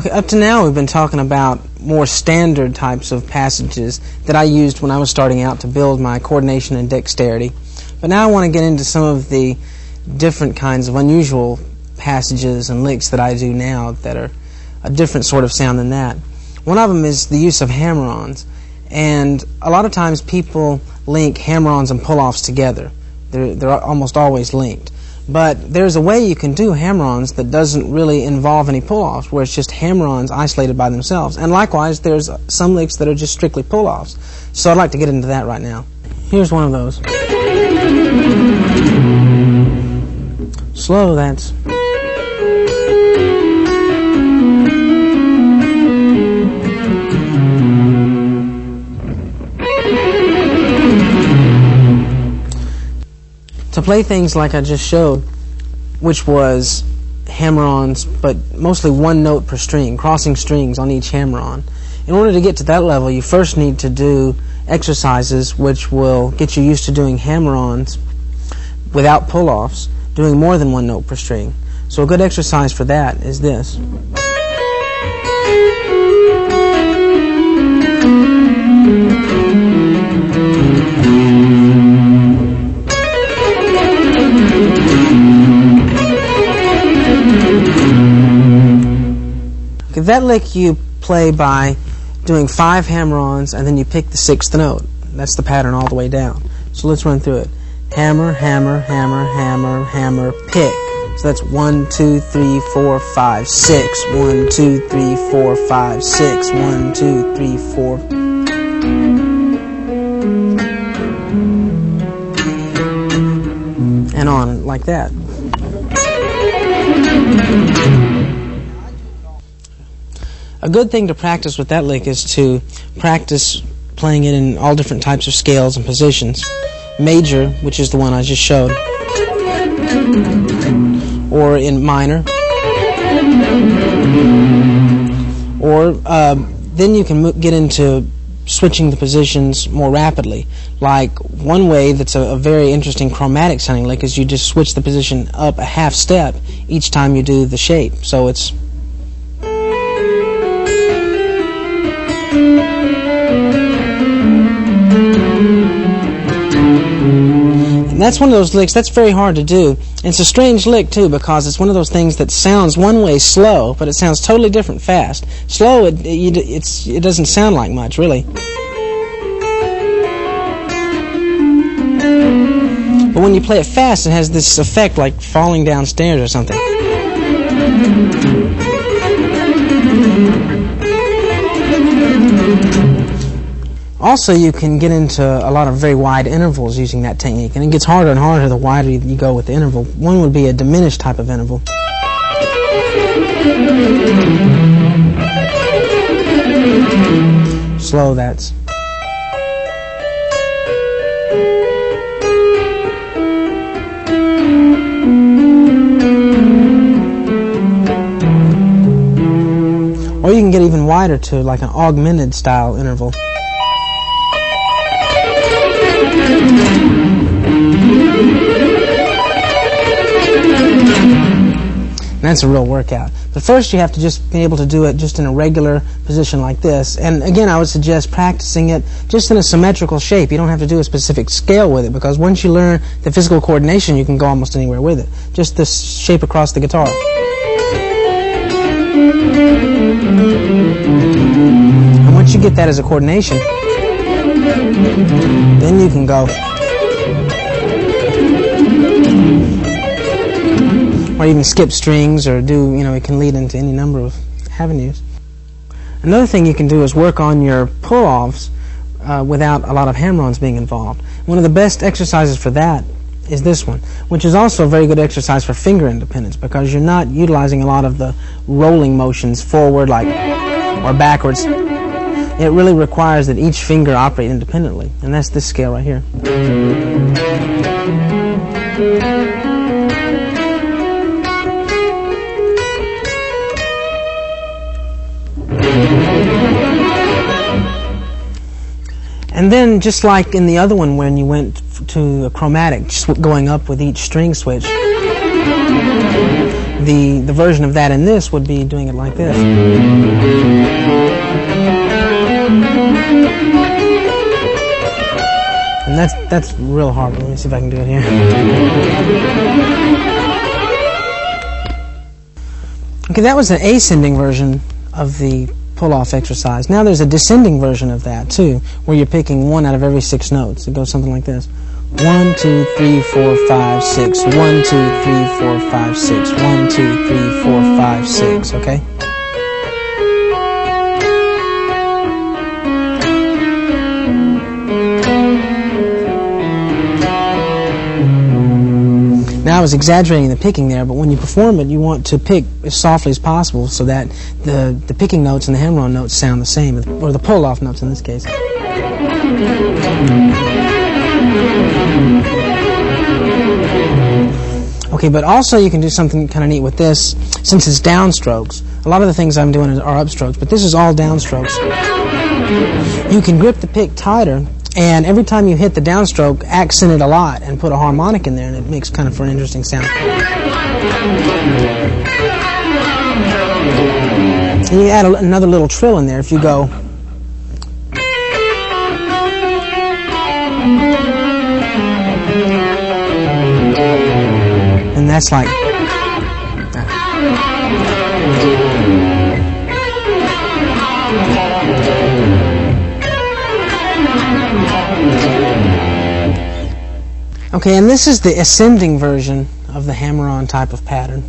Okay, up to now we've been talking about more standard types of passages that I used when I was starting out to build my coordination and dexterity. But now I want to get into some of the different kinds of unusual passages and licks that I do now that are a different sort of sound than that. One of them is the use of hammer-ons. And a lot of times people link hammer-ons and pull-offs together. They're almost always linked. But there's a way you can do hammer-ons that doesn't really involve any pull-offs, where it's just hammer-ons isolated by themselves. And likewise, there's some licks that are just strictly pull-offs. So I'd like to get into that right now. Here's one of those. Slow, that's... To play things like I just showed, which was hammer-ons, but mostly one note per string, crossing strings on each hammer-on. In order to get to that level, you first need to do exercises which will get you used to doing hammer-ons without pull-offs, doing more than one note per string. So a good exercise for that is this. Okay, that lick you play by doing 5 hammer-ons and then you pick the 6th note. That's the pattern all the way down. So let's run through it. Hammer, hammer, hammer, hammer, hammer, pick. So that's 1, 2, 3, 4, 5, 6. 1, 2, 3, 4, 5, 6. 1, 2, 3, 4. And on like that. A good thing to practice with that lick is to practice playing it in all different types of scales and positions. Major, which is the one I just showed, or in minor, or then you can get into switching the positions more rapidly. Like one way that's a very interesting chromatic sounding lick is you just switch the position up a half step each time you do the shape. So it's... And that's one of those licks that's very hard to do. And it's a strange lick too, because it's one of those things that sounds one way slow, but it sounds totally different fast. Slow, it doesn't sound like much, really. But when you play it fast, it has this effect like falling downstairs or something. Also, you can get into a lot of very wide intervals using that technique, and it gets harder and harder the wider you go with the interval. One would be a diminished type of interval. Slow, that's... Or you can get even wider to like an augmented style interval. And that's a real workout. But first you have to just be able to do it just in a regular position like this. And again, I would suggest practicing it just in a symmetrical shape. You don't have to do a specific scale with it, because once you learn the physical coordination, you can go almost anywhere with it. Just this shape across the guitar. And once you get that as a coordination, then you can go. Or you can skip strings, or do, it can lead into any number of avenues. Another thing you can do is work on your pull-offs without a lot of hammer-ons being involved. One of the best exercises for that is this one, which is also a very good exercise for finger independence, because you're not utilizing a lot of the rolling motions forward or backwards. It really requires that each finger operate independently, and that's this scale right here. And then, just like in the other one when you went to a chromatic, just going up with each string switch, the version of that in this would be doing it like this. And that's real hard. Let me see if I can do it here. Okay, that was the ascending version of the pull-off exercise. Now there's a descending version of that too, where you're picking one out of every 6 notes. It goes something like this. 1, 2, 3, 4, 5, 6. 1, 2, 3, 4, 5, 6. 1, 2, 3, 4, 5, 6. Okay? Now I was exaggerating the picking there, but when you perform it, you want to pick as softly as possible so that the picking notes and the hammer-on notes sound the same, or the pull-off notes in this case. Okay, but also you can do something kind of neat with this, since it's downstrokes. A lot of the things I'm doing are upstrokes, but this is all downstrokes. You can grip the pick tighter, and every time you hit the downstroke, accent it a lot and put a harmonic in there, and it makes kind of for an interesting sound. And you add another little trill in there if you go. And that's like. Okay, and this is the ascending version of the hammer-on type of pattern.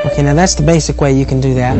Okay, now that's the basic way you can do that.